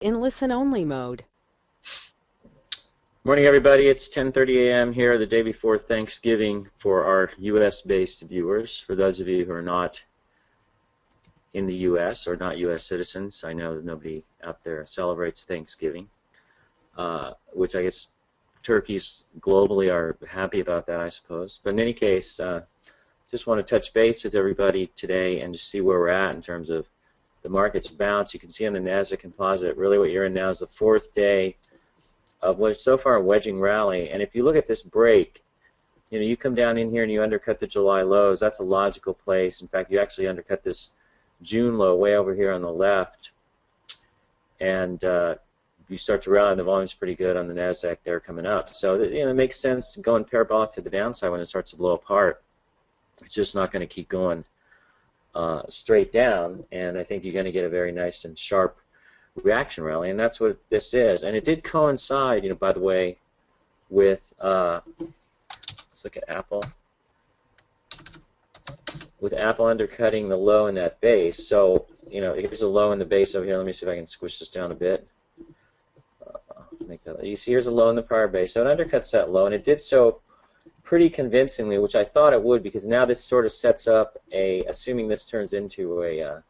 in listen-only mode. Morning, everybody. It's 10:30 a.m. here, the day before Thanksgiving for our U.S.-based viewers. For those of you who are not in the U.S. or not U.S. citizens, I know that nobody out there celebrates Thanksgiving, which I guess turkeys globally are happy about that, I suppose. But in any case, just want to touch base with everybody today and just see where we're at in terms of the market's bounce. You can see on the Nasdaq Composite, really what you're in now is the fourth day of what's so far a wedging rally. And if you look at this break, you come down in here and you undercut the July lows. That's a logical place. In fact, you actually undercut this June low way over here on the left, and you start to rally, and the volume's pretty good on the Nasdaq there coming up. So it makes sense to go in parabolic to the downside when it starts to blow apart. It's just not going to keep going straight down, and I think you're going to get a very nice and sharp reaction rally, and that's what this is. And it did coincide, by the way, with let's look at Apple. With Apple undercutting the low in that base. So, here's a low in the base over here. Let me see if I can squish this down a bit. You see, here's a low in the prior base. So it undercuts that low, and it did so pretty convincingly, which I thought it would, because now this sort of sets up assuming this turns into a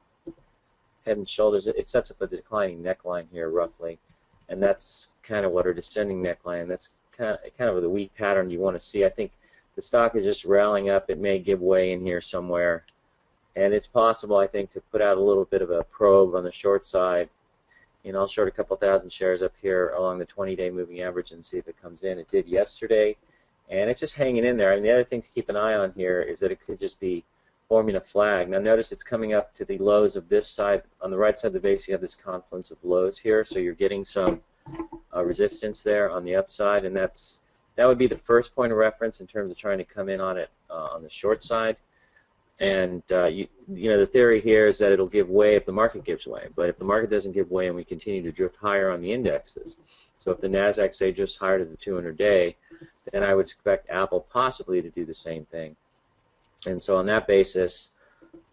head and shoulders, it sets up a declining neckline here roughly, and that's kind of what our descending neckline. That's kind of the weak pattern you want to see. I think the stock is just rallying up. It may give way in here somewhere, and it's possible, I think, to put out a little bit of a probe on the short side. I'll short a couple thousand shares up here along the 20-day moving average and see if it comes in. It did yesterday, and it's just hanging in there. I mean, the other thing to keep an eye on here is that it could just be forming a flag. Now notice it's coming up to the lows of this side. On the right side of the base you have this confluence of lows here, so you're getting some resistance there on the upside, and that would be the first point of reference in terms of trying to come in on it on the short side. And the theory here is that it'll give way if the market gives way, but if the market doesn't give way and we continue to drift higher on the indexes, so if the Nasdaq, say, drifts higher to the 200-day, then I would expect Apple possibly to do the same thing. And so on that basis,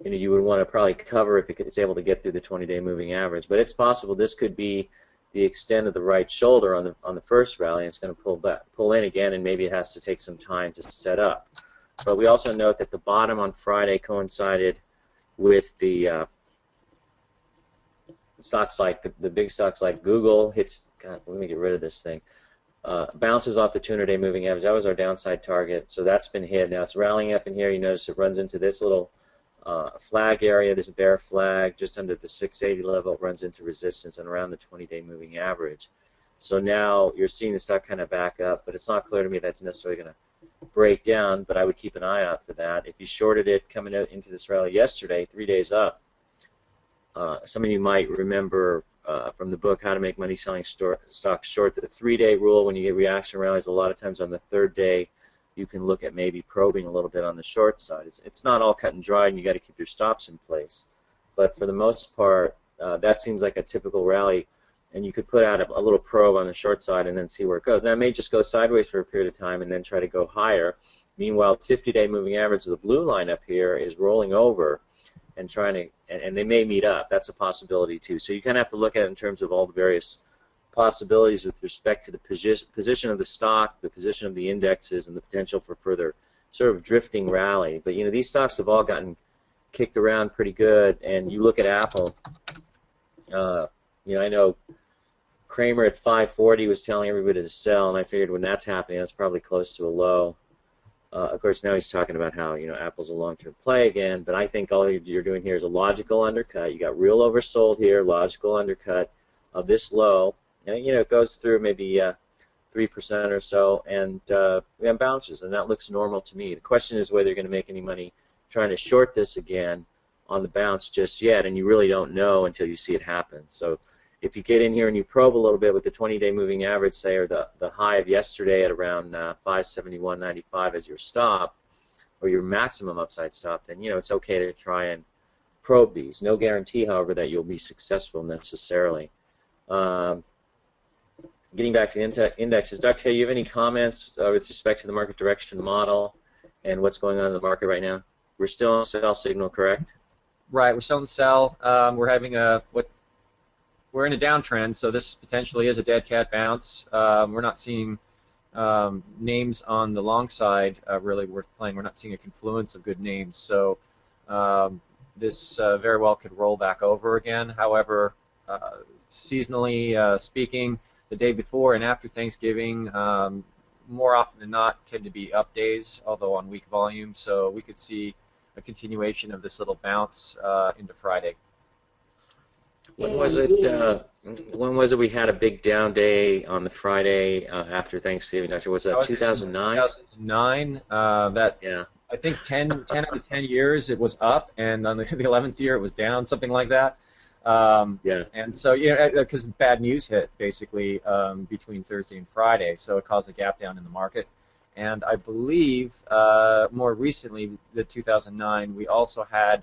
you would want to probably cover if it's able to get through the 20-day moving average. But it's possible this could be the extent of the right shoulder on the first rally, and it's going to pull in again, and maybe it has to take some time to set up. But we also note that the bottom on Friday coincided with the stocks like the big stocks like Google hits. God, let me get rid of this thing. Bounces off the 200-day moving average. That was our downside target, so that's been hit. Now it's rallying up in here. You notice it runs into this little flag area, this bear flag, just under the 680 level. It runs into resistance and around the 20-day moving average. So now you're seeing the stock kind of back up, but it's not clear to me that's necessarily going to break down, but I would keep an eye out for that. If you shorted it coming out into this rally yesterday, 3 days up, some of you might remember from the book How to Make Money Selling Stocks Short, the 3-day rule. When you get reaction rallies, a lot of times on the third day you can look at maybe probing a little bit on the short side. It's not all cut and dry, and you got to keep your stops in place, but for the most part that seems like a typical rally, and you could put out a little probe on the short side and then see where it goes. Now it may just go sideways for a period of time and then try to go higher. Meanwhile, the 50-day moving average of the blue line up here is rolling over and trying to, and they may meet up. That's a possibility too. So you kind of have to look at it in terms of all the various possibilities with respect to the position of the stock, the position of the indexes, and the potential for further sort of drifting rally. But these stocks have all gotten kicked around pretty good, and you look at Apple. I know Kramer at 540 was telling everybody to sell, and I figured when that's happening, that's probably close to a low. Of course, now he's talking about how Apple's a long-term play again, but I think all you're doing here is a logical undercut. You got real oversold here, logical undercut of this low. And, it goes through maybe 3% or so, and bounces, and that looks normal to me. The question is whether you're going to make any money trying to short this again on the bounce just yet, and you really don't know until you see it happen. So if you get in here and you probe a little bit with the 20-day moving average, say, or the high of yesterday at around 571.95 as your stop, or your maximum upside stop, then it's okay to try and probe these. No guarantee, however, that you'll be successful necessarily. Getting back to indexes, Dr. K, you have any comments with respect to the market direction model and what's going on in the market right now? We're still on sell signal, correct? Right, we're still on the sell. We're having a we're in a downtrend, so this potentially is a dead cat bounce. We're not seeing names on the long side really worth playing. We're not seeing a confluence of good names, so this very well could roll back over again. However, seasonally speaking, the day before and after Thanksgiving, more often than not, tend to be up days, although on weak volume. So we could see a continuation of this little bounce into Friday. When was it? When was it we had a big down day on the Friday after Thanksgiving, Doctor? Was That that was in 2009? 2009. That Yeah, I think 10 out of 10 years it was up, and on the 11th year it was down, something like that. yeah, And so, because bad news hit basically between Thursday and Friday, so it caused a gap down in the market. And I believe more recently, the 2009, we also had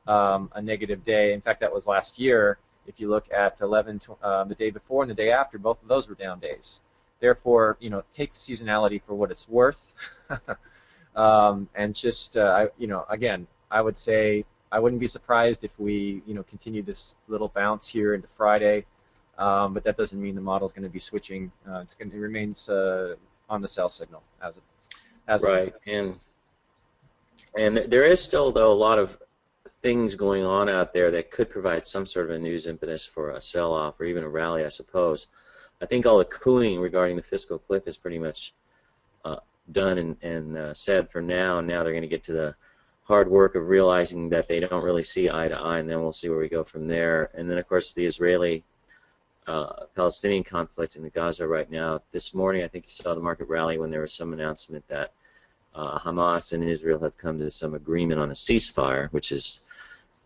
a negative day. In fact, that was last year. If you look at the day before and the day after, both of those were down days. Therefore, take the seasonality for what it's worth. And just, again, I would say I wouldn't be surprised if we, continue this little bounce here into Friday. But that doesn't mean the model is going to be switching. It remains on the sell signal as right. And there is still, though, a lot of things going on out there that could provide some sort of a news impetus for a sell-off or even a rally, I suppose. I think all the cooing regarding the fiscal cliff is pretty much done and said for now. Now they're going to get to the hard work of realizing that they don't really see eye to eye, and then we'll see where we go from there. And then, of course, the Israeli-Palestinian conflict in the Gaza right now. This morning, I think you saw the market rally when there was some announcement that Hamas and Israel have come to some agreement on a ceasefire, which is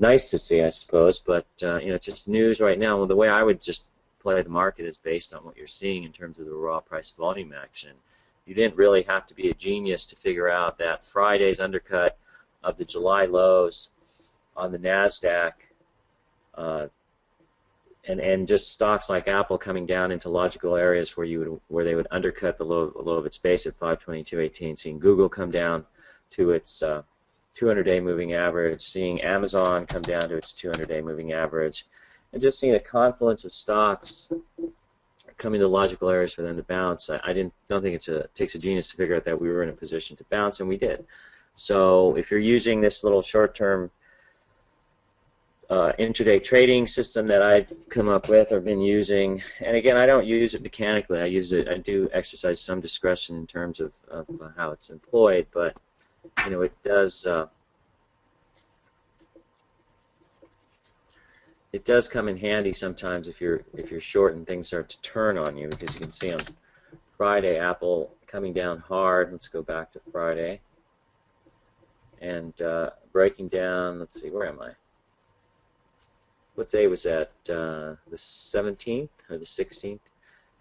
nice to see, I suppose. But just news right now. Well, the way I would just play the market is based on what you're seeing in terms of the raw price volume action. You didn't really have to be a genius to figure out that Friday's undercut of the July lows on the NASDAQ and just stocks like Apple coming down into logical areas where they would undercut the low of its base at 522.18, seeing Google come down to its 200-day moving average, seeing Amazon come down to its 200-day moving average, and just seeing a confluence of stocks coming to logical areas for them to bounce. I don't think it takes a genius to figure out that we were in a position to bounce, and we did. So if you're using this little short-term intraday trading system that I've come up with or been using, and again, I don't use it mechanically. I do exercise some discretion in terms of how it's employed, but it does come in handy sometimes if you're short and things start to turn on you, because you can see on Friday Apple coming down hard. Let's go back to Friday and breaking down. Let's see, where am I? What day was that? The 17th or the 16th?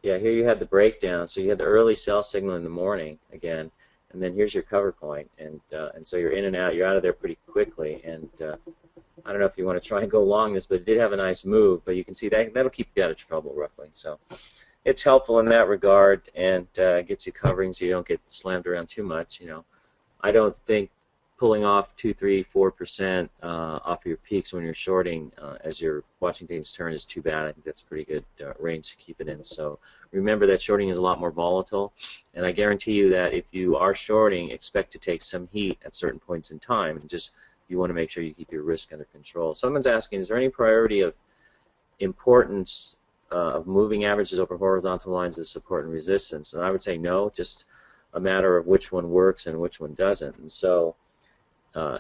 Yeah, here you had the breakdown. So you had the early sell signal in the morning again, and then here's your cover point, and so you're in and out. You're out of there pretty quickly, and I don't know if you want to try and go long this, but it did have a nice move. But you can see that'll keep you out of trouble roughly. So it's helpful in that regard, and gets you covering so you don't get slammed around too much. I don't think pulling off 2, 3, 4% off your peaks when you're shorting as you're watching things turn is too bad. I think that's pretty good range to keep it in. So remember that shorting is a lot more volatile, and I guarantee you that if you are shorting, expect to take some heat at certain points in time, and just you want to make sure you keep your risk under control. Someone's asking, is there any priority of importance of moving averages over horizontal lines of support and resistance? And I would say no, just a matter of which one works and which one doesn't. And so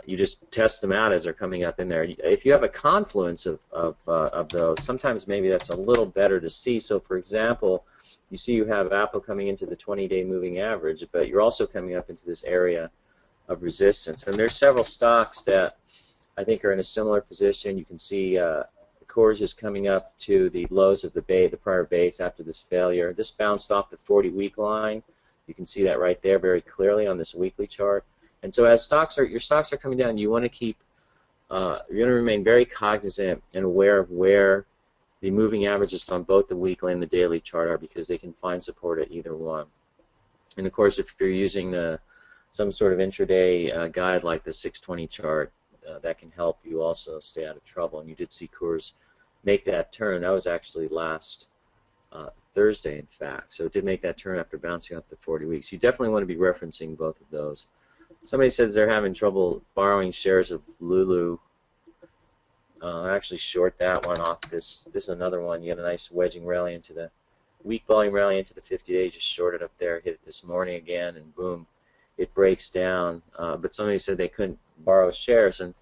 you just test them out as they're coming up in there. If you have a confluence of those, sometimes maybe that's a little better to see. So, for example, you see you have Apple coming into the 20-day moving average, but you're also coming up into this area of resistance. And there's several stocks that I think are in a similar position. You can see Coors is coming up to the lows of the prior base after this failure. This bounced off the 40-week line. You can see that right there very clearly on this weekly chart. And so as your stocks are coming down, you want to keep, you're going to remain very cognizant and aware of where the moving averages on both the weekly and the daily chart are, because they can find support at either one. And of course, if you're using some sort of intraday guide like the 620 chart, that can help you also stay out of trouble. And you did see Coors make that turn. That was actually last Thursday, in fact. So it did make that turn after bouncing up to 40 weeks. You definitely want to be referencing both of those. Somebody says they're having trouble borrowing shares of Lulu. I actually short that one off. This is another one. You get a nice wedging rally into the weak volume rally into the 50-day. Just shorted up there, hit it this morning again, and boom, it breaks down. But somebody said they couldn't borrow shares, and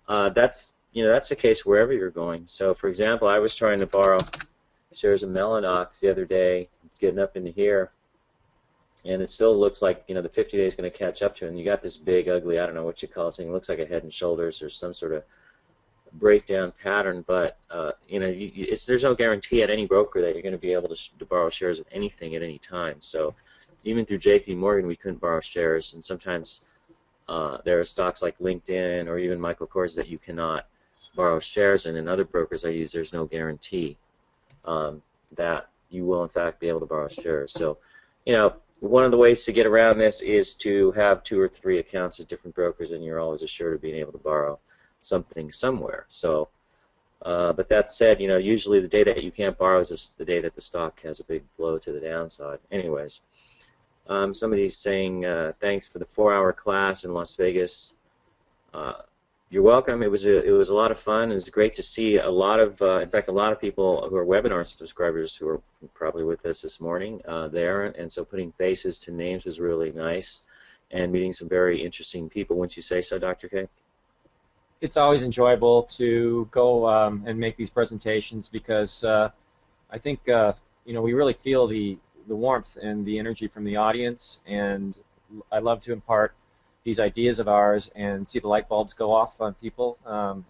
that's the case wherever you're going. So, for example, I was trying to borrow shares of Mellanox the other day, getting up into here, and it still looks like the 50-day is going to catch up to it. And you got this big, ugly, I don't know what you call it, thing. It looks like a Head and Shoulders or some sort of breakdown pattern, but there's no guarantee at any broker that you're going to be able to borrow shares of anything at any time. So even through J.P. Morgan, we couldn't borrow shares, and sometimes there are stocks like LinkedIn or even Michael Kors that you cannot borrow shares in. And other brokers I use, there's no guarantee that you will in fact be able to borrow shares. So one of the ways to get around this is to have 2 or 3 accounts at different brokers, and you're always assured of being able to borrow something somewhere. So, but that said, usually the day that you can't borrow is the day that the stock has a big blow to the downside. Anyways, somebody's saying thanks for the 4-hour class in Las Vegas. You're welcome. It was a lot of fun. It was great to see a lot of, in fact, a lot of people who are webinar subscribers who are probably with us this morning there, and so putting faces to names was really nice, and meeting some very interesting people. Wouldn't you say so, Dr. K? It's always enjoyable to go and make these presentations because I think we really feel the warmth and the energy from the audience, and I love to impart these ideas of ours and see the light bulbs go off on people,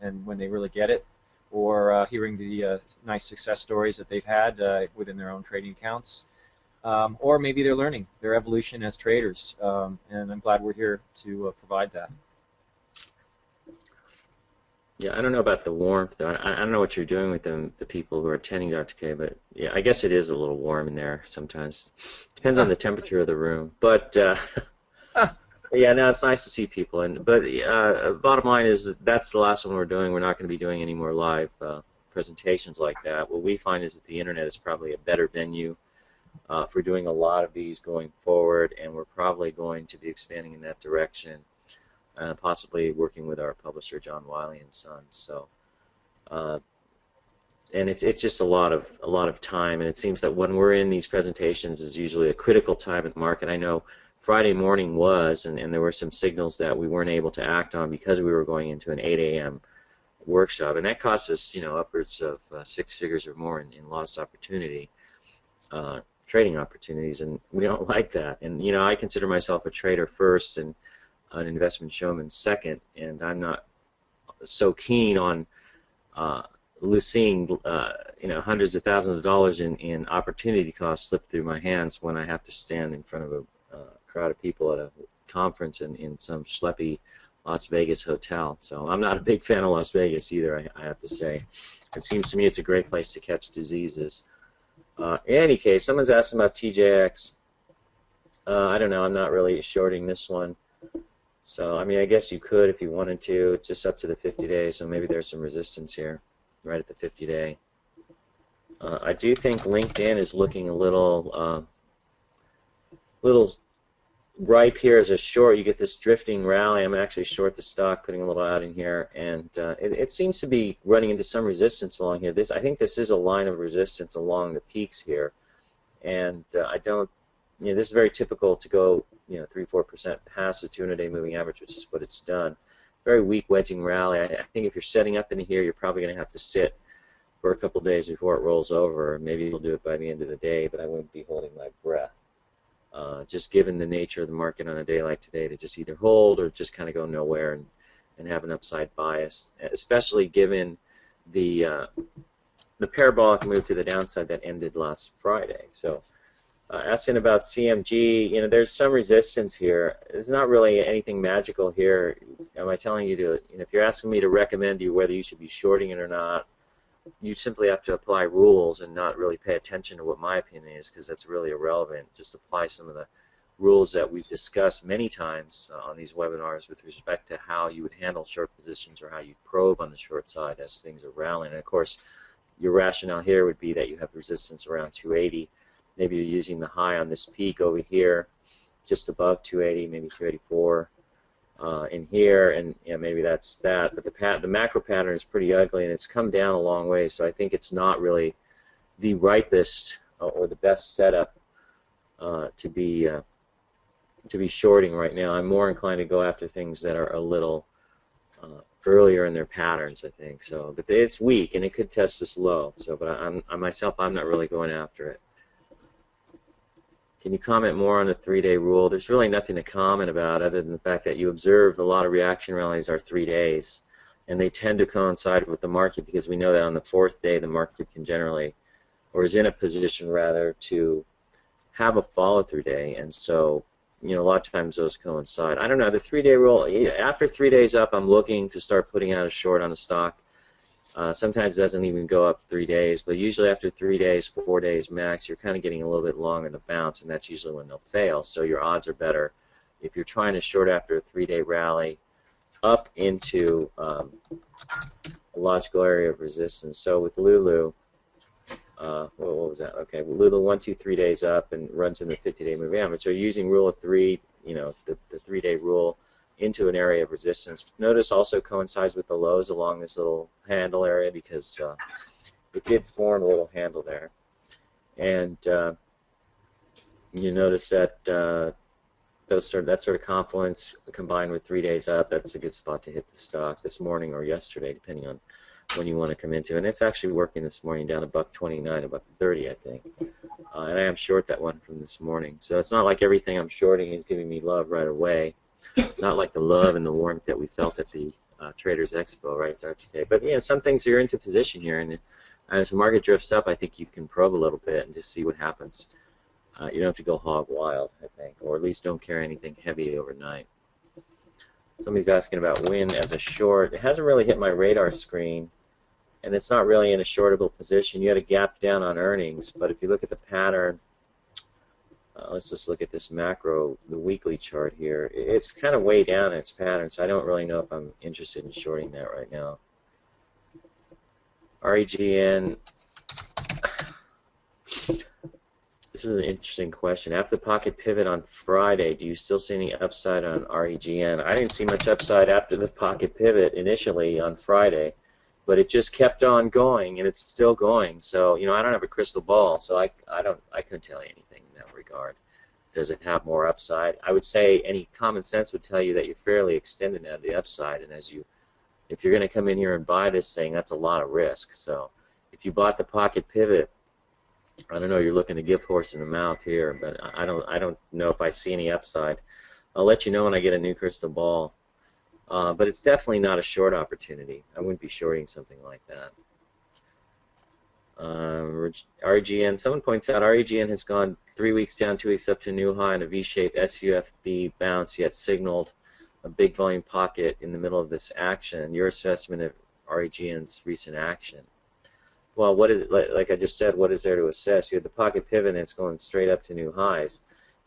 and when they really get it, or hearing the nice success stories that they've had within their own trading accounts, or maybe they're learning their evolution as traders, and I'm glad we're here to provide that. Yeah, I don't know about the warmth. I don't know what you're doing with the people who are attending, Dr. K, but yeah, I guess it is a little warm in there sometimes. Depends on the temperature of the room. But yeah, no, it's nice to see people. But bottom line is that's the last one we're doing. We're not going to be doing any more live presentations like that. What we find is that the internet is probably a better venue for doing a lot of these going forward, and we're probably going to be expanding in that direction. Possibly working with our publisher John Wiley and Sons. So, and it's just a lot of time, and it seems that when we're in these presentations is usually a critical time in the market. I know Friday morning was, and there were some signals that we weren't able to act on because we were going into an 8 a.m. workshop, and that cost us upwards of 6 figures or more in lost opportunity, trading opportunities, and we don't like that. And I consider myself a trader first and an investment showman second, and I'm not so keen on seeing hundreds of thousands of dollars in opportunity costs slip through my hands when I have to stand in front of a crowd of people at a conference in some schleppy Las Vegas hotel. So I'm not a big fan of Las Vegas either, I have to say. It seems to me it's a great place to catch diseases. In any case, someone's asking about TJX. I don't know, I'm not really shorting this one. So, I mean, I guess you could if you wanted to. It's just up to the 50 days, so maybe there's some resistance here, right at the 50-day. I do think LinkedIn is looking a little ripe here as a short. You get this drifting rally. I'm actually short the stock, putting a little out in here, and it seems to be running into some resistance along here. I think this is a line of resistance along the peaks here, and I don't. This is very typical to go 3-4% past the 200-day moving average, which is what it's done. Very weak wedging rally. I think if you're setting up in here, you're probably going to have to sit for a couple days before it rolls over. Maybe you'll do it by the end of the day, but I wouldn't be holding my breath. Just given the nature of the market on a day like today, to just either hold or just kind of go nowhere and have an upside bias, especially given the parabolic move to the downside that ended last Friday. So. Asking about CMG, there's some resistance here. There's not really anything magical here. Am I telling you to, if you're asking me to recommend you whether you should be shorting it or not, you simply have to apply rules and not really pay attention to what my opinion is, because that's really irrelevant. Just apply some of the rules that we've discussed many times on these webinars with respect to how you would handle short positions or how you probe on the short side as things are rallying. And of course, your rationale here would be that you have resistance around 280. Maybe you're using the high on this peak over here, just above 280, maybe 284 in here, and maybe that's that. But the macro pattern is pretty ugly, and it's come down a long way. So I think it's not really the ripest or the best setup to be shorting right now. I'm more inclined to go after things that are a little earlier in their patterns, I think. So, but it's weak and it could test this low. So, but I'm not really going after it. Can you comment more on the 3-day rule? There's really nothing to comment about other than the fact that you observed a lot of reaction rallies are 3 days, and they tend to coincide with the market because we know that on the 4th day the market can generally, or is in a position rather, to have a follow-through day, and so a lot of times those coincide. I don't know, the 3-day rule, after 3 days up, I'm looking to start putting out a short on a stock. Sometimes it doesn't even go up 3 days, but usually after 3 days, 4 days max, you're kind of getting a little bit longer to bounce, and that's usually when they'll fail, so your odds are better if you're trying to short after a 3-day rally up into a logical area of resistance. So with Lulu, what was that? Okay, well, Lulu 1, 2, 3 days up and runs in the 50-day moving average. So you're using rule of 3, the 3-day rule, into an area of resistance. Notice also coincides with the lows along this little handle area because it did form a little handle there. And you notice that that sort of confluence combined with 3 days up, that's a good spot to hit the stock this morning or yesterday, depending on when you want to come into it. And it's actually working this morning down $1.29, $1.30, I think. And I am short that one from this morning. So it's not like everything I'm shorting is giving me love right away. Not like the love and the warmth that we felt at the Traders Expo, right, Dr. K? But some things you're into position here, and as the market drifts up, I think you can probe a little bit and just see what happens. You don't have to go hog wild, I think, or at least don't carry anything heavy overnight. Somebody's asking about Wynn as a short. It hasn't really hit my radar screen, and it's not really in a shortable position. You had a gap down on earnings, but if you look at the pattern, let's just look at this macro, the weekly chart here. It's kind of way down in its pattern, so I don't really know if I'm interested in shorting that right now. REGN, this is an interesting question. After the pocket pivot on Friday, do you still see any upside on REGN? I didn't see much upside after the pocket pivot initially on Friday, but it just kept on going, and it's still going. So, I don't have a crystal ball, so I couldn't tell you anything in that regard. Does it have more upside? I would say any common sense would tell you that you're fairly extended at the upside, and if you're going to come in here and buy this thing, that's a lot of risk. So, if you bought the pocket pivot, I don't know, you're looking to give horse in the mouth here, but I don't know if I see any upside. I'll let you know when I get a new crystal ball. But it's definitely not a short opportunity. I wouldn't be shorting something like that. REGN, someone points out REGN has gone 3 weeks down, 2 weeks up to a new high in a V-shaped SUFB bounce, yet signaled a big volume pocket in the middle of this action. Your assessment of REGN's recent action? Well, what is it, like I just said, what is there to assess? You have the pocket pivot and it's going straight up to new highs.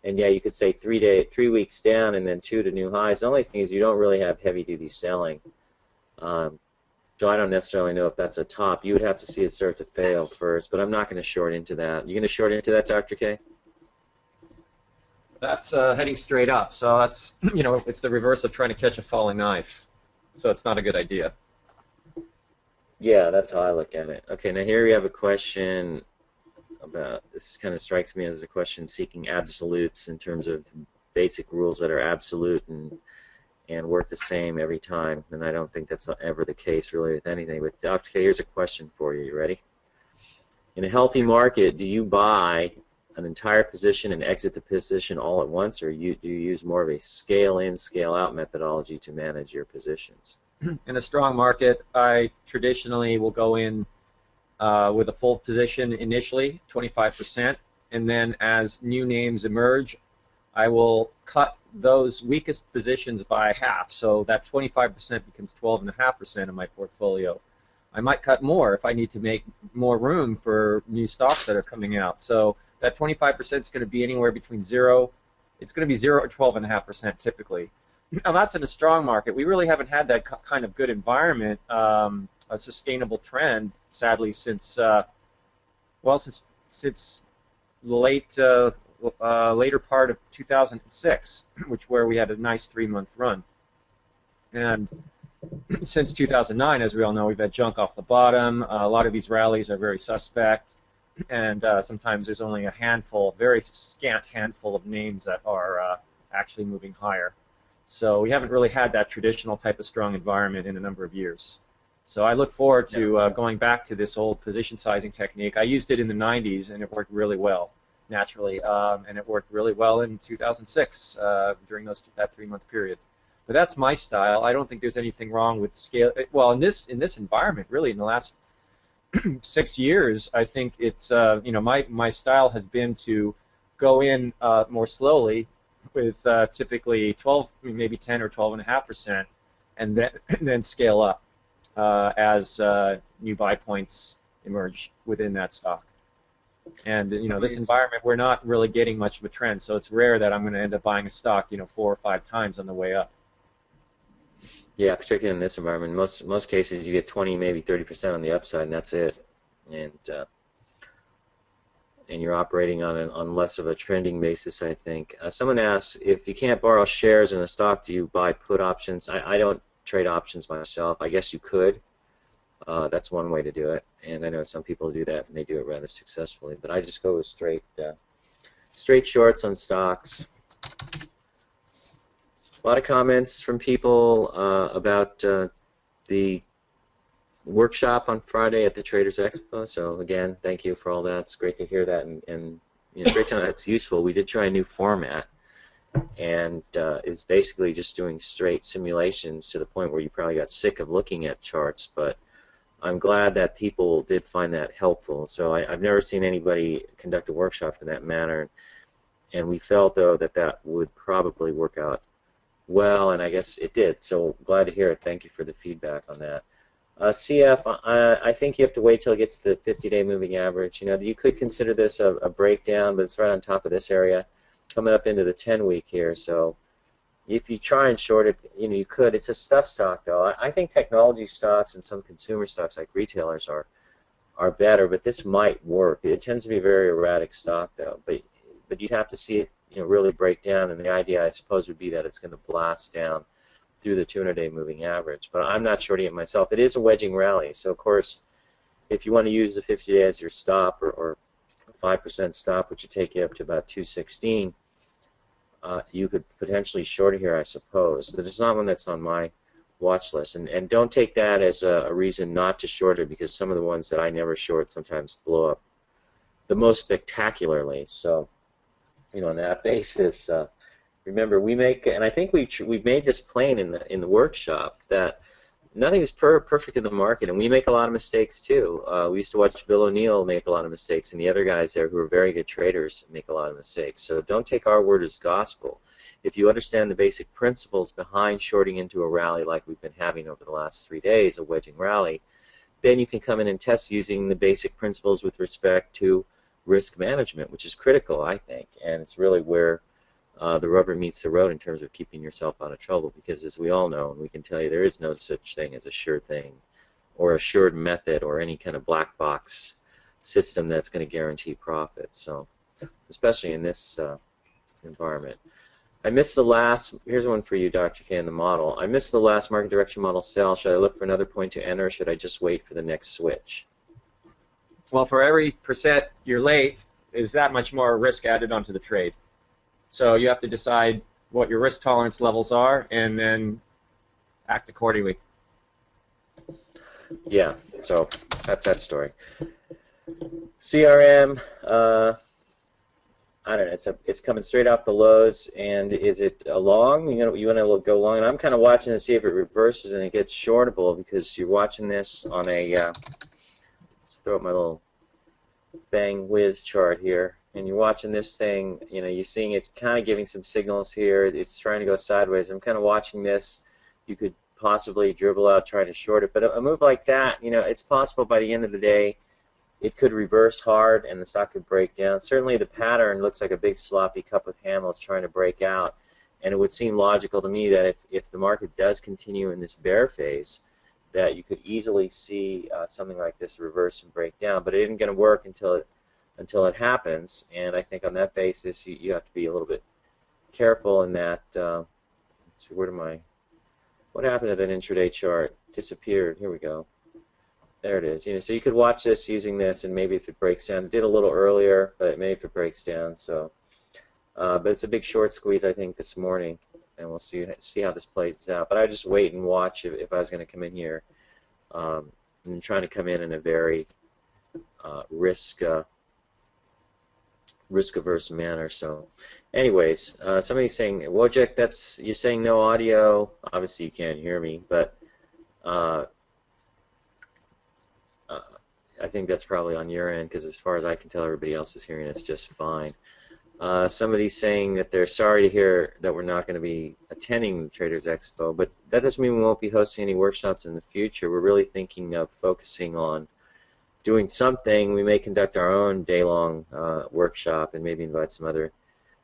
And yeah, you could say 3 weeks down and then 2 to new highs. The only thing is you don't really have heavy-duty selling. So I don't necessarily know if that's a top. You would have to see it start to fail first, but I'm not going to short into that. You going to short into that, Dr. K? That's heading straight up. So that's, it's the reverse of trying to catch a falling knife. So it's not a good idea. Yeah, that's how I look at it. Okay, now here we have a question about, this kind of strikes me as a question seeking absolutes in terms of basic rules that are absolute and worth the same every time, and I don't think that's ever the case really with anything. But Dr. K, here's a question for you. You ready? In a healthy market, do you buy an entire position and exit the position all at once, or do you use more of a scale-in, scale-out methodology to manage your positions? In a strong market, I traditionally will go in with a full position initially, 25%, and then as new names emerge, I will cut those weakest positions by half, so that 25% becomes 12.5% of my portfolio. I might cut more if I need to make more room for new stocks that are coming out. So that 25% is going to be anywhere between 0 to 12.5% typically. Now that's in a strong market. We really haven't had that kind of good environment, a sustainable trend sadly, since well, since the later part of 2006, where we had a nice 3-month run. And since 2009, as we all know, we've had junk off the bottom. A lot of these rallies are very suspect, and sometimes there's only a handful, very scant handful of names that are actually moving higher. So we haven't really had that traditional type of strong environment in a number of years. So I look forward to going back to this old position sizing technique. I used it in the 90s, and it worked really well, naturally, and it worked really well in 2006 during that 3-month period. But that's my style. I don't think there's anything wrong with scale. Well, in this environment, really, in the last 6 years, I think it's my style has been to go in more slowly with typically 12, maybe 10 or 12.5%, and then scale up as new buy points emerge within that stock. And this environment, we're not really getting much of a trend, so it's rare that I'm going to end up buying a stock 4 or 5 times on the way up. Yeah, particularly in this environment. Most cases you get 20, maybe 30% on the upside, and that's it. And you're operating on less of a trending basis, I think. Someone asks, if you can't borrow shares in a stock, do you buy put options? I don't trade options myself. I guess you could. That's one way to do it, and I know some people do that, and they do it rather successfully. But I just go with straight shorts on stocks. A lot of comments from people about the workshop on Friday at the Traders Expo. So again, thank you for all that. It's great to hear that, and great to know that's useful. We did try a new format, and it's basically just doing straight simulations to the point where you probably got sick of looking at charts. But I'm glad that people did find that helpful. So I've never seen anybody conduct a workshop in that manner, and we felt though that would probably work out well, and I guess it did. So glad to hear it. Thank you for the feedback on that. CF, I think you have to wait till it gets to the 50-day moving average. You could consider this a breakdown, but it's right on top of this area, coming up into the 10-week here. So if you try and short it, you could. It's a stuff stock, though. I think technology stocks and some consumer stocks like retailers are better, but this might work. It tends to be a very erratic stock, though. But you'd have to see it really break down, and the idea, I suppose, would be that it's going to blast down through the 200-day moving average. But I'm not shorting it myself. It is a wedging rally, so of course, if you want to use the 50-day as your stop or 5% stop, which would take you up to about 216, you could potentially short it here, I suppose. But it's not one that's on my watch list. And don't take that as a reason not to short it, because some of the ones that I never short sometimes blow up the most spectacularly. So on that basis, remember, we make, and I think we've made this plain in the workshop, that nothing is perfect in the market, and we make a lot of mistakes too. We used to watch Bill O'Neill make a lot of mistakes, and the other guys there who are very good traders make a lot of mistakes. So don't take our word as gospel. If you understand the basic principles behind shorting into a rally like we've been having over the last 3 days, a wedging rally, then you can come in and test using the basic principles with respect to risk management, which is critical, I think, and it's really where the rubber meets the road in terms of keeping yourself out of trouble, because as we all know, and we can tell you, there is no such thing as a sure thing or assured method or any kind of black box system that's going to guarantee profit. So especially in this environment. I missed the last, here's one for you, Dr. K, in the model. I missed the last market direction model sell. Should I look for another point to enter, or should I just wait for the next switch? Well, for every percent you're late, is that much more risk added onto the trade. So you have to decide what your risk tolerance levels are and then act accordingly. Yeah, so that's that story. CRM, I don't know, it's coming straight off the lows, and is it a long? You want to go long, and I'm kind of watching to see if it reverses and it gets shortable, because you're watching this on a throw up my little bang whiz chart here, and you're watching this thing, you're seeing it kind of giving some signals here. It's trying to go sideways. I'm kind of watching this. You could possibly dribble out trying to short it, but a move like that, it's possible by the end of the day it could reverse hard and the stock could break down. Certainly the pattern looks like a big sloppy cup with handles trying to break out, and it would seem logical to me that if the market does continue in this bear phase, that you could easily see something like this reverse and break down, but it isn't going to work until it happens. And I think on that basis, you have to be a little bit careful in that. Let's see, what happened to that intraday chart? Disappeared. Here we go. There it is. So you could watch this using this, and maybe if it breaks down, it did a little earlier, but maybe if it breaks down. So, but it's a big short squeeze, I think, this morning, and we'll see how this plays out. But I just wait and watch if I was going to come in here. I'm trying to come in a very risk-averse manner. So, anyways, somebody's saying, Wojciech, you're saying no audio. Obviously, you can't hear me, but I think that's probably on your end, because as far as I can tell, everybody else is hearing us just fine. Somebody's saying that they're sorry to hear that we're not going to be attending the Traders Expo, but that doesn't mean we won't be hosting any workshops in the future. We're really thinking of focusing on doing something. We may conduct our own day-long workshop and maybe invite some other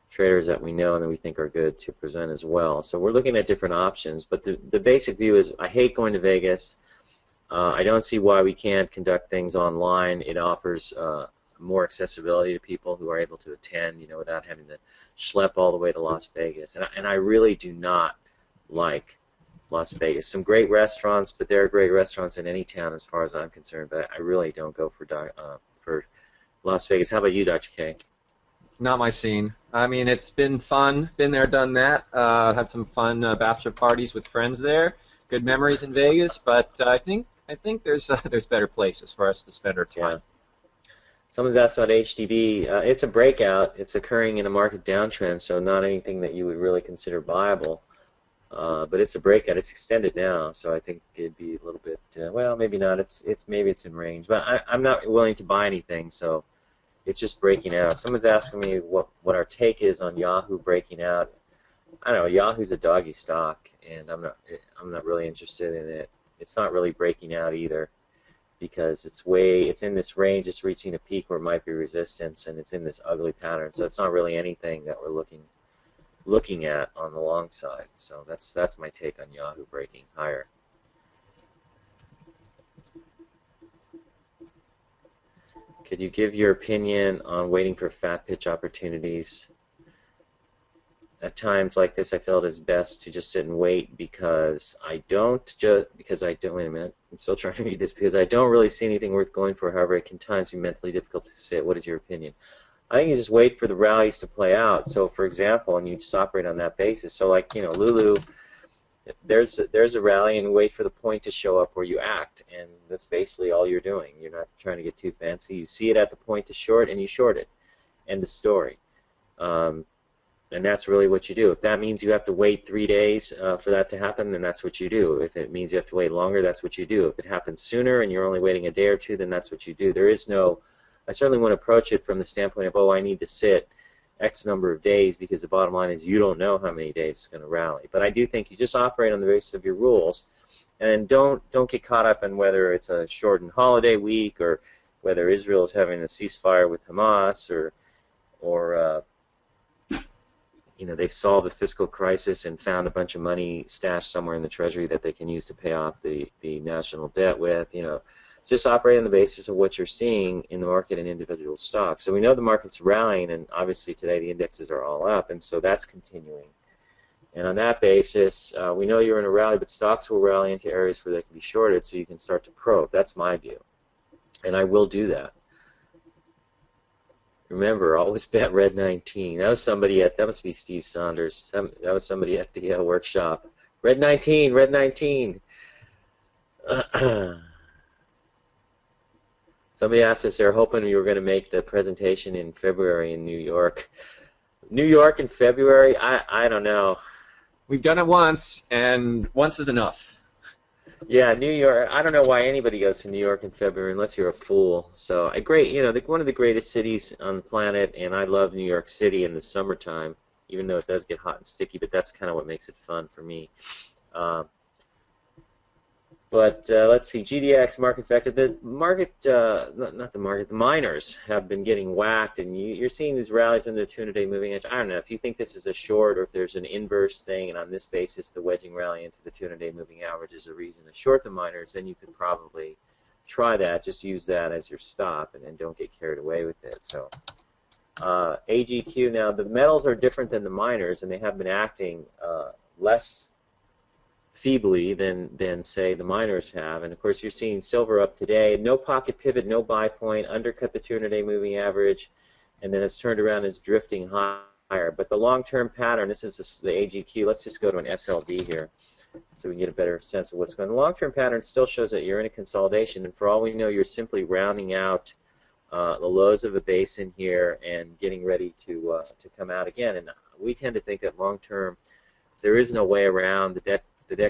traders that we know and that we think are good to present as well. So we're looking at different options, but the basic view is I hate going to Vegas. I don't see why we can't conduct things online. It offers more accessibility to people who are able to attend, without having to schlep all the way to Las Vegas. And I really do not like Las Vegas. Some great restaurants, but there are great restaurants in any town as far as I'm concerned, but I really don't go for Las Vegas. How about you, Dr. K? Not my scene. I mean, it's been fun. Been there, done that. Had some fun bachelor parties with friends there. Good memories in Vegas, but I think there's better places for us to spend our time. Yeah. Someone's asked about HDB. It's a breakout. It's occurring in a market downtrend, so not anything that you would really consider viable. But it's a breakout. It's extended now, so I think it'd be a little bit. Well, maybe not. Maybe it's in range, but I'm not willing to buy anything, so it's just breaking out. Someone's asking me what our take is on Yahoo breaking out. I don't know. Yahoo's a doggy stock, and I'm not really interested in it. It's not really breaking out either, because it's in this range. It's reaching a peak where it might be resistance, and it's in this ugly pattern. So it's not really anything that we're looking at on the long side. So that's my take on Yahoo breaking higher. Could you give your opinion on waiting for fat pitch opportunities? At times like this, I feel it is best to just sit and wait because I don't. Wait a minute. I'm still trying to read this. Because I don't really see anything worth going for. However, it can times be mentally difficult to sit. What is your opinion? I think you just wait for the rallies to play out. So, for example, and you just operate on that basis. So, like Lulu, there's a rally, and wait for the point to show up where you act, and that's basically all you're doing. You're not trying to get too fancy. You see it at the point to short, and you short it. End of story. And that's really what you do. If that means you have to wait 3 days for that to happen, then that's what you do. If it means you have to wait longer, that's what you do. If it happens sooner and you're only waiting a day or two, then that's what you do. There is no, I certainly wouldn't approach it from the standpoint of, I need to sit X number of days, because the bottom line is you don't know how many days it's going to rally. But I do think you just operate on the basis of your rules, and don't get caught up in whether it's a shortened holiday week or whether Israel is having a ceasefire with Hamas or they've solved the fiscal crisis and found a bunch of money stashed somewhere in the Treasury that they can use to pay off the national debt with. Just operate on the basis of what you're seeing in the market and individual stocks. So we know the market's rallying, and obviously today the indexes are all up, and so that's continuing. And on that basis, we know you're in a rally, but stocks will rally into areas where they can be shorted, so you can start to probe. That's my view, and I will do that. Remember, always bet red 19. That must be Steve Saunders. That was somebody at the workshop. Red 19, red 19. Somebody asked us, they're hoping we were going to make the presentation in February in New York. New York in February? I don't know. We've done it once, and once is enough. Yeah, New York. I don't know why anybody goes to New York in February unless you're a fool. So, one of the greatest cities on the planet, and I love New York City in the summertime, even though it does get hot and sticky, but that's kind of what makes it fun for me. But let's see, GDX market factor. The market, not the market, the miners have been getting whacked, and you're seeing these rallies in the 200-day moving edge. I don't know if you think this is a short or if there's an inverse thing, and on this basis, the wedging rally into the 200-day moving average is a reason to short the miners. Then you could probably try that. Just use that as your stop, and don't get carried away with it. So AGQ. Now the metals are different than the miners, and they have been acting less feebly than say the miners have. And of course you're seeing silver up today, no pocket pivot, no buy point, undercut the 200-day moving average, and then it's turned around and it's drifting higher. But the long-term pattern, this is the AGQ. Let's just go to an SLV here so we can get a better sense of what's going on. The long-term pattern still shows that you're in a consolidation, and for all we know you're simply rounding out the lows of a basin here and getting ready to come out again. And we tend to think that long-term there is no way around the debt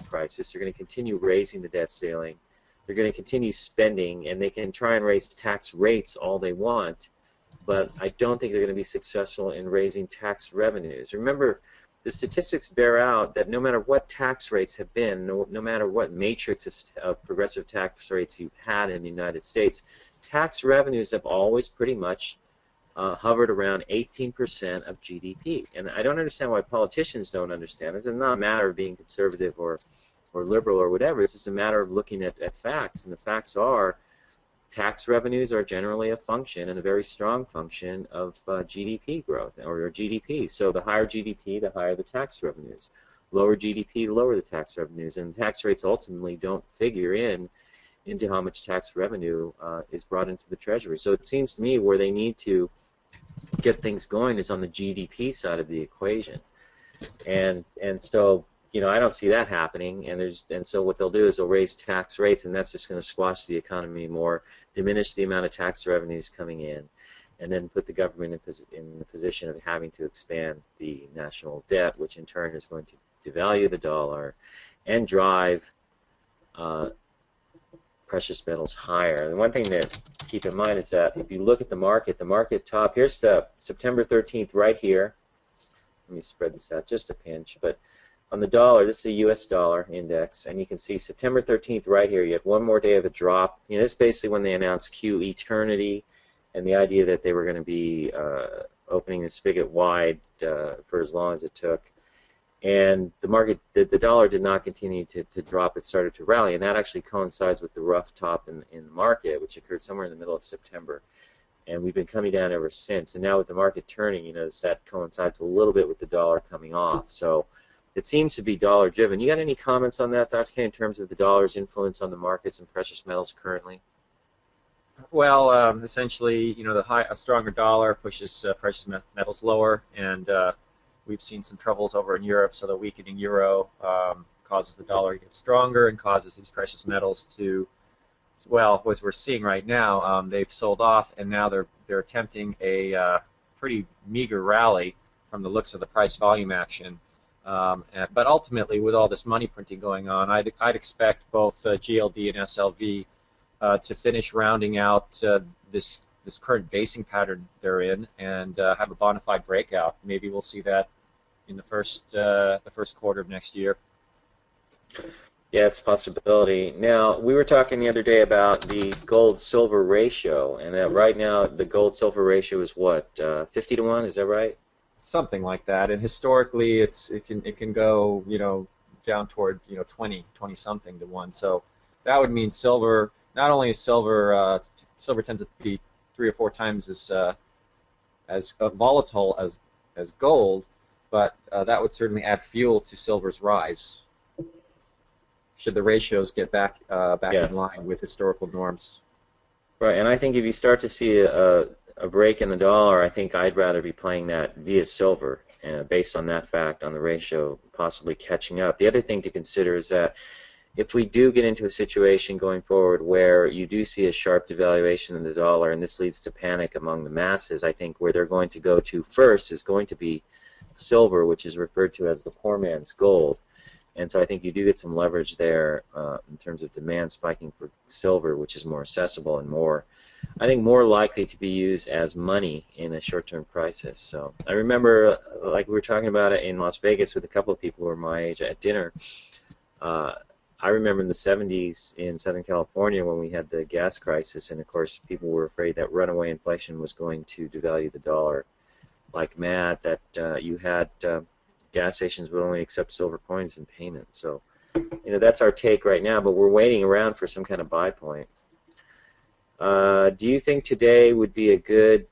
crisis. They're going to continue raising the debt ceiling. They're going to continue spending, and they can try and raise tax rates all they want, but I don't think they're going to be successful in raising tax revenues. Remember, the statistics bear out that no matter what tax rates have been, no matter what matrix of progressive tax rates you've had in the United States, tax revenues have always pretty much hovered around 18% of GDP. And I don't understand why politicians don't understand it. It's not a matter of being conservative or liberal or whatever. It's just a matter of looking at facts. And the facts are tax revenues are generally a function, and a very strong function, of GDP growth or GDP. So the higher GDP, the higher the tax revenues. Lower GDP, the lower the tax revenues. And the tax rates ultimately don't figure into how much tax revenue is brought into the Treasury. So it seems to me where they need to get things going is on the GDP side of the equation, and so I don't see that happening. And so what they'll do is they'll raise tax rates, and that's just going to squash the economy more, diminish the amount of tax revenues coming in, and then put the government in the position of having to expand the national debt, which in turn is going to devalue the dollar and drive precious metals higher. And one thing to keep in mind is that if you look at the market top, here's the September 13th right here. Let me spread this out just a pinch. But on the dollar, this is a U.S. dollar index, and you can see September 13th right here. You had one more day of a drop. This is basically when they announced Q Eternity and the idea that they were going to be opening the spigot wide for as long as it took. And the market, the dollar did not continue to drop. It started to rally, and that actually coincides with the rough top in the market, which occurred somewhere in the middle of September. And we've been coming down ever since. And now with the market turning, that coincides a little bit with the dollar coming off. So it seems to be dollar-driven. You got any comments on that, Dr. K, in terms of the dollar's influence on the markets and precious metals currently? Well, essentially, a stronger dollar pushes precious metals lower, and we've seen some troubles over in Europe, so the weakening euro causes the dollar to get stronger and causes these precious metals to, well, as we're seeing right now, they've sold off, and now they're attempting a pretty meager rally from the looks of the price-volume action. But ultimately, with all this money printing going on, I'd expect both GLD and SLV to finish rounding out this current basing pattern they're in and have a bona fide breakout. Maybe we'll see that in the first quarter of next year. Yeah, it's a possibility. Now, we were talking the other day about the gold-silver ratio, and that right now the gold-silver ratio is what, 50 to 1? Is that right? Something like that. And historically, it can go down toward 20 something to 1. So that would mean silver. Not only is silver tends to be 3 or 4 times as volatile as gold, but that would certainly add fuel to silver's rise should the ratios get back Yes. in line with historical norms. Right, and I think if you start to see a break in the dollar, I think I'd rather be playing that via silver, based on that fact, on the ratio possibly catching up. The other thing to consider is that if we do get into a situation going forward where you do see a sharp devaluation in the dollar, and this leads to panic among the masses, I think where they're going to go to first is going to be silver, which is referred to as the poor man's gold. And so I think you do get some leverage there in terms of demand spiking for silver, which is more accessible and more likely to be used as money in a short-term crisis. So I remember, like we were talking about it in Las Vegas with a couple of people who were my age at dinner, I remember in the 70s in Southern California when we had the gas crisis, and of course people were afraid that runaway inflation was going to devalue the dollar like mad, that you had gas stations would only accept silver coins in payment. So, that's our take right now, but we're waiting around for some kind of buy point. Do you think today would be a good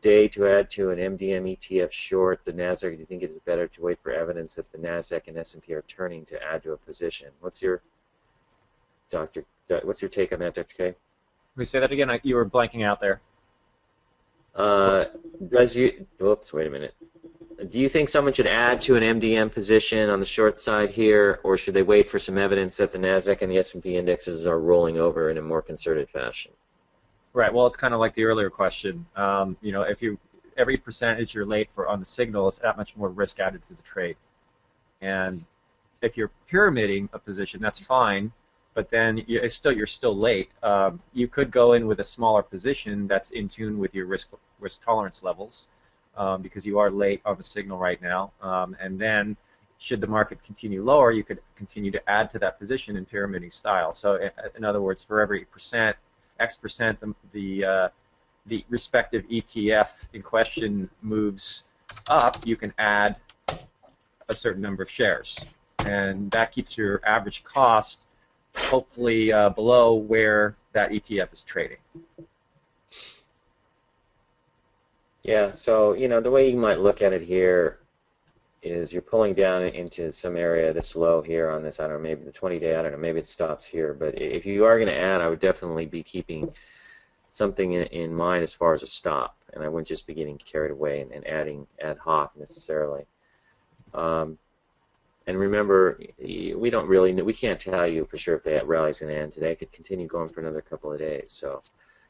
day to add to an MDM ETF short the Nasdaq? Or do you think it is better to wait for evidence that the Nasdaq and S&P are turning to add to a position? What's your take on that, Dr. K? Let me say that again. You were blanking out there. Whoops, wait a minute. Do you think someone should add to an MDM position on the short side here, or should they wait for some evidence that the Nasdaq and the S&P indexes are rolling over in a more concerted fashion? Right. Well, it's kind of like the earlier question. If every percentage you're late for on the signal, it's that much more risk added to the trade. And if you're pyramiding a position, that's fine, but then you're still late. You could go in with a smaller position that's in tune with your risk tolerance levels, because you are late on the signal right now. And then, should the market continue lower, you could continue to add to that position in pyramiding style. So, in other words, for every X%, the respective ETF in question moves up, you can add a certain number of shares, and that keeps your average cost hopefully below where that ETF is trading. Yeah, so the way you might look at it here is you're pulling down into some area that's low here on this, I don't know, maybe the 20-day, I don't know, maybe it stops here. But if you are going to add, I would definitely be keeping something in mind as far as a stop, and I wouldn't just be getting carried away and adding ad hoc necessarily. And remember, we can't tell you for sure if that rally's going to end today. It could continue going for another couple of days. So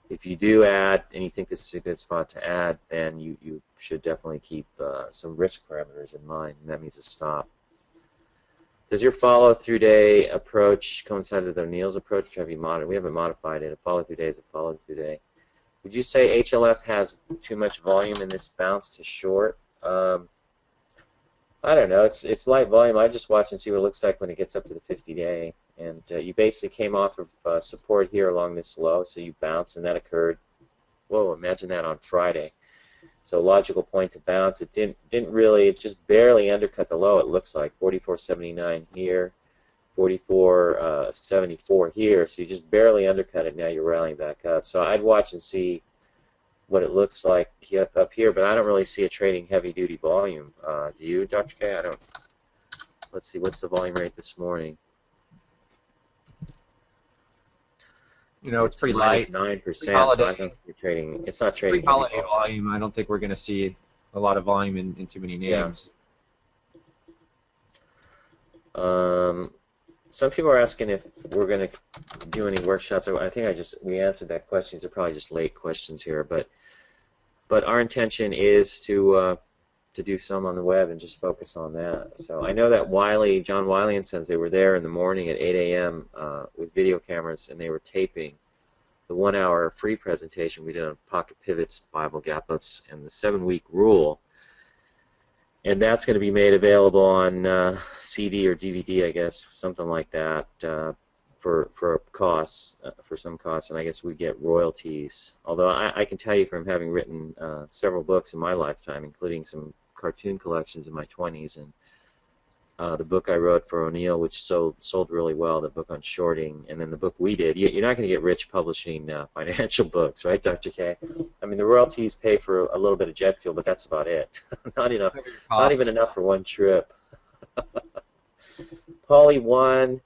if you do add and you think this is a good spot to add, then you should definitely keep some risk parameters in mind, and that means a stop. Does your follow-through day approach coincide with O'Neill's approach? We haven't modified it. A follow-through day is a follow-through day. Would you say HLF has too much volume in this bounce to short? I don't know. It's light volume. I just watch and see what it looks like when it gets up to the 50-day. And you basically came off of support here along this low, so you bounced, and that occurred. Whoa! Imagine that on Friday. So logical point to bounce. It it just barely undercut the low. It looks like 44.79 here, 44.74 here. So you just barely undercut it. Now you're rallying back up. So I'd watch and see what it looks like up here, but I don't really see it trading heavy-duty volume. Do you, Dr. K? I don't. Let's see. What's the volume rate this morning? It's pretty light. 9%. So I don't think you're trading. It's not trading. Pre-holiday volume. I don't think we're going to see a lot of volume in too many names. Yeah. Some people are asking if we're going to do any workshops. I think we answered that question. These are probably just late questions here, but our intention is to do some on the web and just focus on that. So I know that John Wiley and Sons, they were there in the morning at 8 a.m. With video cameras, and they were taping the 1-hour free presentation we did on Pocket Pivots, Bible Gap-Ups, and the 7-week rule. And that's going to be made available on CD or DVD, I guess, something like that, for costs, for some costs, and I guess we get royalties. Although I can tell you from having written several books in my lifetime, including some cartoon collections in my 20s, and the book I wrote for O'Neill, which sold really well, the book on shorting, and then the book we did. You're not going to get rich publishing financial books, right, Dr. K? I mean, the royalties pay for a little bit of jet fuel, but that's about it. Not enough. Not even enough for one trip. Poly 1.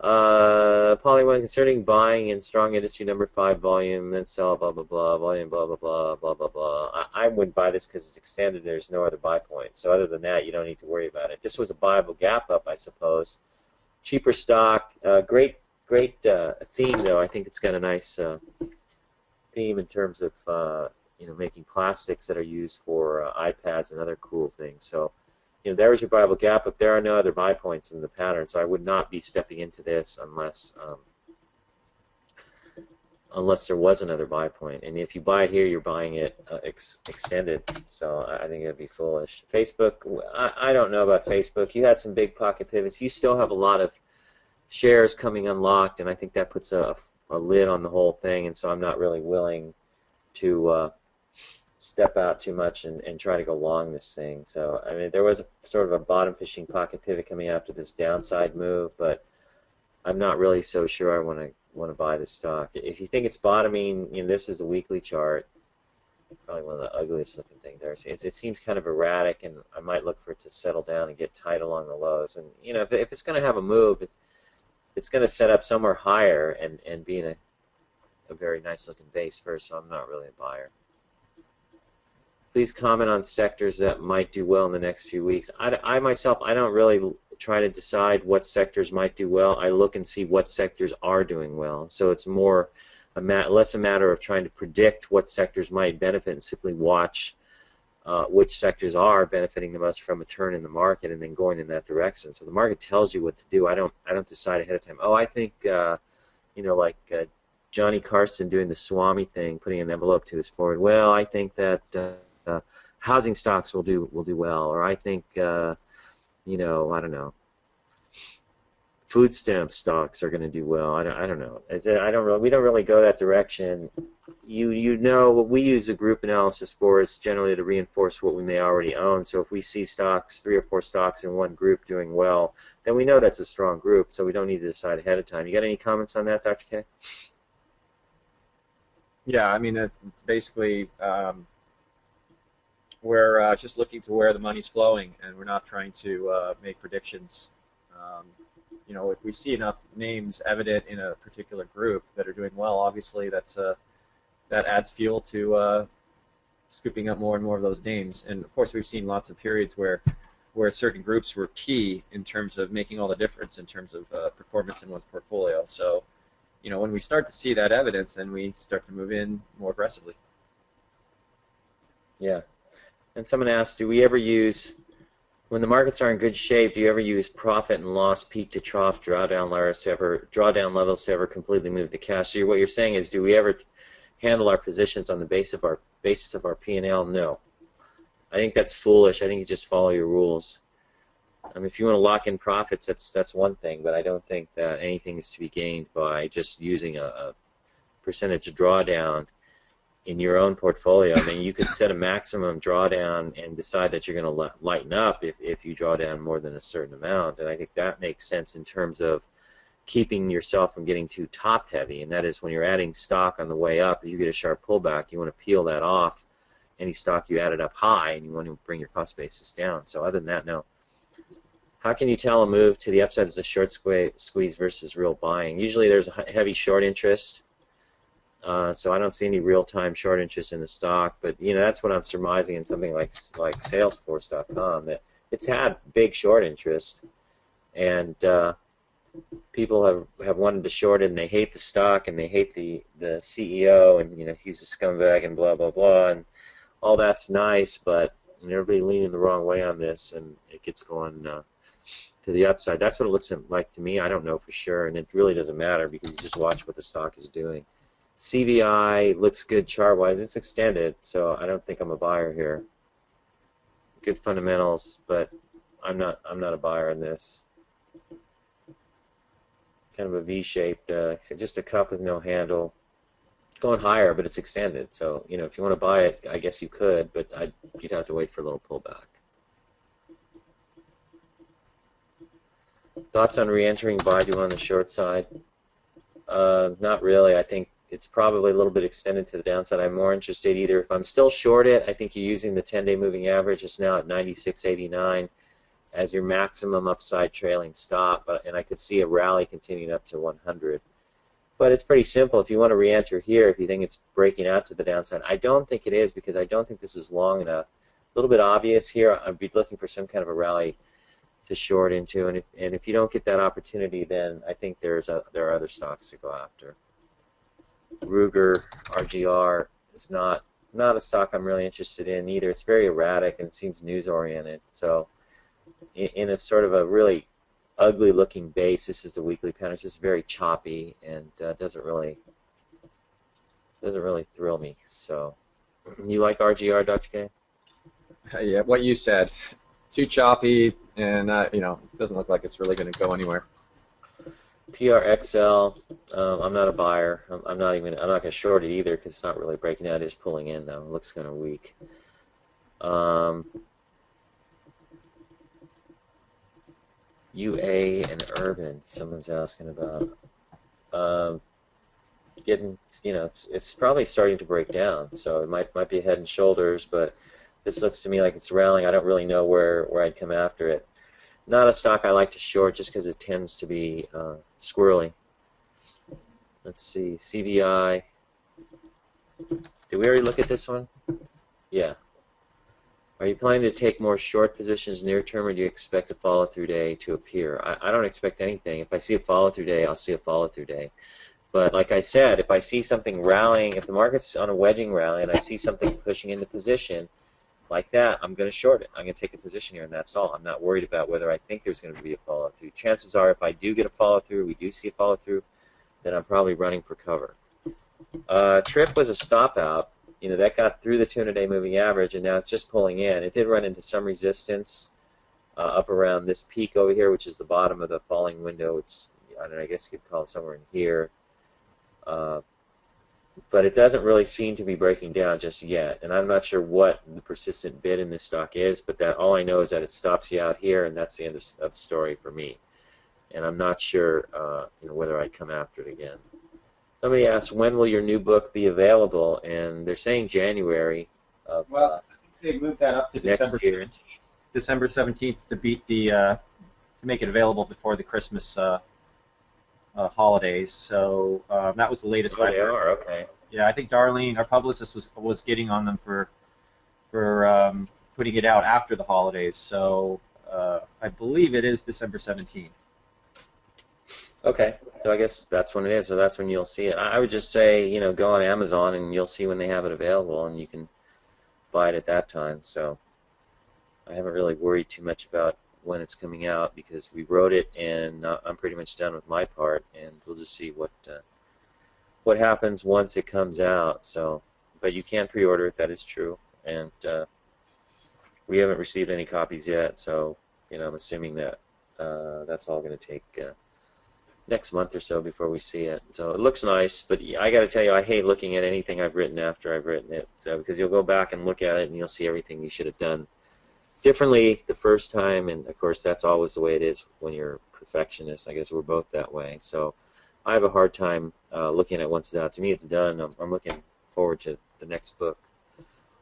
Poly 1 concerning buying in strong industry number 5 volume, then sell, blah, blah, blah, volume, blah, blah, blah, blah, blah, blah. I wouldn't buy this because it's extended. There's no other buy point. So other than that, you don't need to worry about it. This was a buyable gap up, I suppose. Cheaper stock. Great theme, though. I think it's got a nice theme in terms of making plastics that are used for iPads and other cool things. So there was your buyable gap up. There are no other buy points in the pattern, so I would not be stepping into this unless there was another buy point. And if you buy it here, you're buying it extended. So I think it'd be foolish. Facebook, I don't know about Facebook. You had some big pocket pivots. You still have a lot of shares coming unlocked, and I think that puts a lid on the whole thing, and so I'm not really willing to step out too much and try to go long this thing. So, I mean, there was sort of a bottom fishing pocket pivot coming after this downside move, but I'm not really so sure I want to buy this stock. If you think it's bottoming, this is a weekly chart. Probably one of the ugliest looking things there. It seems kind of erratic, and I might look for it to settle down and get tight along the lows. And if it's going to have a move, it's going to set up somewhere higher and be in a very nice looking base first. So I'm not really a buyer. Please comment on sectors that might do well in the next few weeks. I myself, I don't really try to decide what sectors might do well. I look and see what sectors are doing well. So it's more less a matter of trying to predict what sectors might benefit and simply watch which sectors are benefiting the most from a turn in the market and then going in that direction. So the market tells you what to do. I don't decide ahead of time. Oh, I think like Johnny Carson doing the Swami thing, putting an envelope to his forehead. Well, I think that housing stocks will do well, or I think I don't know, food stamp stocks are going to do well. I don't know. We don't really go that direction. What we use a group analysis for is generally to reinforce what we may already own. So if we see stocks, 3 or 4 stocks in one group doing well, then we know that's a strong group. So we don't need to decide ahead of time. You got any comments on that, Dr. K? Yeah, I mean, it's basically we're just looking to where the money's flowing, and we're not trying to make predictions. If we see enough names evident in a particular group that are doing well, obviously that adds fuel to scooping up more and more of those names. And of course, we've seen lots of periods where certain groups were key in terms of making all the difference in terms of performance in one's portfolio. So, when we start to see that evidence, then we start to move in more aggressively. Yeah. And someone asked, do we ever use, when the markets are in good shape, do you ever use profit and loss peak to trough drawdown levels to ever completely move to cash? So what you're saying is, do we ever handle our positions on the basis of our P&L? No. I think that's foolish. I think you just follow your rules. I mean, if you want to lock in profits, that's one thing, but I don't think that anything is to be gained by just using a percentage drawdown in your own portfolio. I mean, you could set a maximum drawdown and decide that you're going to lighten up if you draw down more than a certain amount, and I think that makes sense in terms of keeping yourself from getting too top heavy, and that is when you're adding stock on the way up, if you get a sharp pullback, you want to peel that off, any stock you added up high, and you want to bring your cost basis down. So other than that, no. How can you tell a move to the upside is a short squeeze versus real buying? Usually there's a heavy short interest, so I don't see any real-time short interest in the stock, but that's what I'm surmising in something like Salesforce.com, that it's had big short interest, and people have wanted to short it, and they hate the stock, and they hate the CEO, and he's a scumbag, and blah blah blah, and all that's nice, but everybody leaning the wrong way on this, and it gets going to the upside. That's what it looks like to me. I don't know for sure, and it really doesn't matter because you just watch what the stock is doing. CVI looks good chart-wise. It's extended, so I don't think I'm a buyer here. Good fundamentals, but I'm not a buyer in this. Kind of a V-shaped, just a cup with no handle. Going higher, but it's extended. So if you want to buy it, I guess you could, but you'd have to wait for a little pullback. Thoughts on re-entering Baidu on the short side? Not really. I think it's probably a little bit extended to the downside. I'm more interested either if I'm still short it, I think you're using the 10-day moving average. It's now at 96.89 as your maximum upside trailing stop, and I could see a rally continuing up to 100. But it's pretty simple. If you want to re-enter here, if you think it's breaking out to the downside, I don't think it is because I don't think this is long enough. A little bit obvious here. I'd be looking for some kind of a rally to short into, and if you don't get that opportunity, then I think there are other stocks to go after. Ruger, RGR is not a stock I'm really interested in either. It's very erratic and it seems news oriented. So in a sort of a really ugly looking base, this is the weekly pattern. It's just very choppy and doesn't really thrill me. So you like RGR, Dr. K? Yeah, what you said. Too choppy, and it doesn't look like it's really going to go anywhere. PRXL. I'm not a buyer. I'm not even. I'm not going to short it either because it's not really breaking out. It is pulling in though. It looks kind of weak. UA and Urban. Someone's asking about. Getting, it's probably starting to break down. So it might be Head and Shoulders, but this looks to me like it's rallying. I don't really know where I'd come after it. Not a stock I like to short just because it tends to be squirrely. Let's see, CVI. Did we already look at this one? Yeah. Are you planning to take more short positions near term, or do you expect a follow-through day to appear? I don't expect anything. If I see a follow-through day, I'll see a follow-through day. But like I said, if I see something rallying, if the market's on a wedging rally and I see something pushing into position like that, I'm going to short it. I'm going to take a position here, and that's all. I'm not worried about whether I think there's going to be a follow-through. Chances are, if I do get a follow-through, we do see a follow-through, then I'm probably running for cover. Trip was a stop out. That got through the 200-day moving average, and now it's just pulling in. It did run into some resistance up around this peak over here, which is the bottom of the falling window, which I don't know, I guess you could call it somewhere in here. But it doesn't really seem to be breaking down just yet, and I'm not sure what the persistent bid in this stock is, but that all I know is that it stops you out here, and that's the end of the story for me. And I'm not sure whether I'd come after it again. Somebody asked, when will your new book be available? And they're saying January. Well, they moved that up to December year. 17th. December 17th to beat to make it available before the Christmas holidays. So that was the latest. Oh, they are, okay. Yeah, I think Darlene, our publicist, was getting on them for putting it out after the holidays. So I believe it is December 17th. Okay, so I guess that's when it is. So that's when you'll see it. I would just say, go on Amazon and you'll see when they have it available, and you can buy it at that time. So I haven't really worried too much about when it's coming out because we wrote it, and I'm pretty much done with my part, and we'll just see what happens once it comes out. So, but you can pre-order it. That is true, and we haven't received any copies yet. So, I'm assuming that that's all going to take next month or so before we see it. So it looks nice, but I got to tell you, I hate looking at anything I've written after I've written it, because you'll go back and look at it and you'll see everything you should have done differently the first time, and of course that's always the way it is when you're a perfectionist. I guess we're both that way. So I have a hard time looking at once it's out. To me, it's done. I'm looking forward to the next book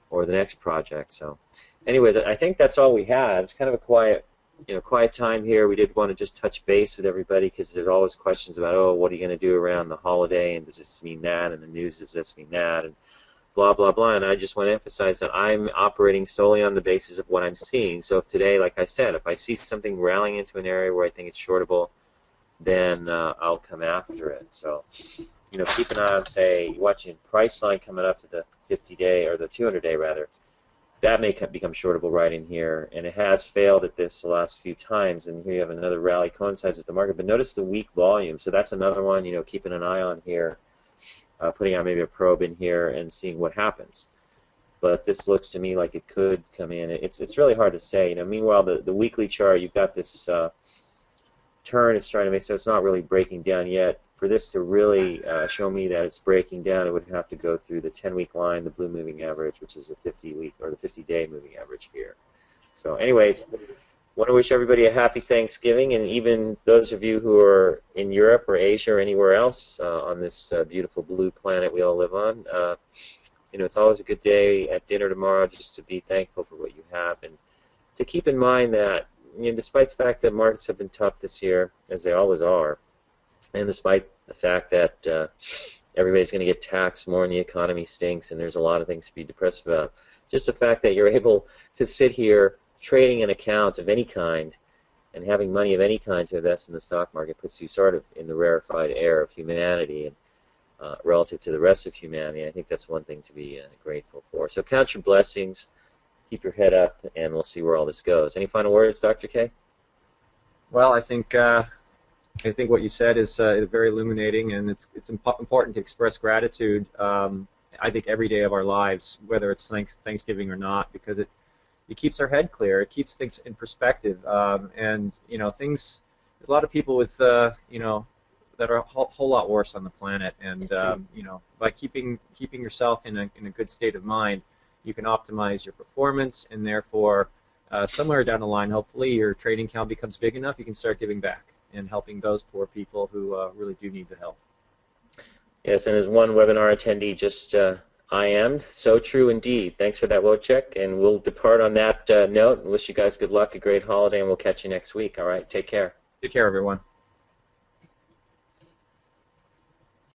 or the next project. So anyways, I think that's all we had. It's kind of a quiet time here. We did want to just touch base with everybody because there's always questions about, oh, what are you going to do around the holiday, and does this mean that, and the news does this mean that, and blah, blah, blah. And I just want to emphasize that I'm operating solely on the basis of what I'm seeing. So if today, like I said, if I see something rallying into an area where I think it's shortable, then I'll come after it. So, keep an eye on, say, watching price line coming up to the 50-day, or the 200-day rather. That may become shortable right in here, and it has failed at this the last few times, and here you have another rally coincides with the market. But notice the weak volume, so that's another one, keeping an eye on here, putting out maybe a probe in here and seeing what happens. But this looks to me like it could come in. It's really hard to say. Meanwhile, the weekly chart, you've got this turn it's trying to make, so it's not really breaking down yet. For this to really show me that it's breaking down, it would have to go through the 10-week line, the blue moving average, which is the 50-week or the 50-day moving average here. So anyways, want to wish everybody a happy Thanksgiving, and even those of you who are in Europe or Asia or anywhere else on this beautiful blue planet we all live on. It's always a good day at dinner tomorrow just to be thankful for what you have, and to keep in mind that despite the fact that markets have been tough this year, as they always are, and despite the fact that everybody's going to get taxed more and the economy stinks and there's a lot of things to be depressed about, just the fact that you're able to sit here trading an account of any kind and having money of any kind to invest in the stock market puts you sort of in the rarefied air of humanity, and relative to the rest of humanity, I think that's one thing to be grateful for. So count your blessings, keep your head up, and we'll see where all this goes. Any final words, Dr. K? Well, I think what you said is very illuminating, and it's important to express gratitude. I think every day of our lives, whether it's Thanksgiving or not, because it keeps our head clear. It keeps things in perspective, and things. There's a lot of people with that are a whole lot worse on the planet. And by keeping yourself in a good state of mind, you can optimize your performance, and therefore, somewhere down the line, hopefully, your trading account becomes big enough, you can start giving back and helping those poor people who really do need the help. Yes, and as one webinar attendee just IM'd, so true indeed. Thanks for that, Wojciech, and we'll depart on that note and wish you guys good luck, a great holiday, and we'll catch you next week. All right, take care. Take care, everyone.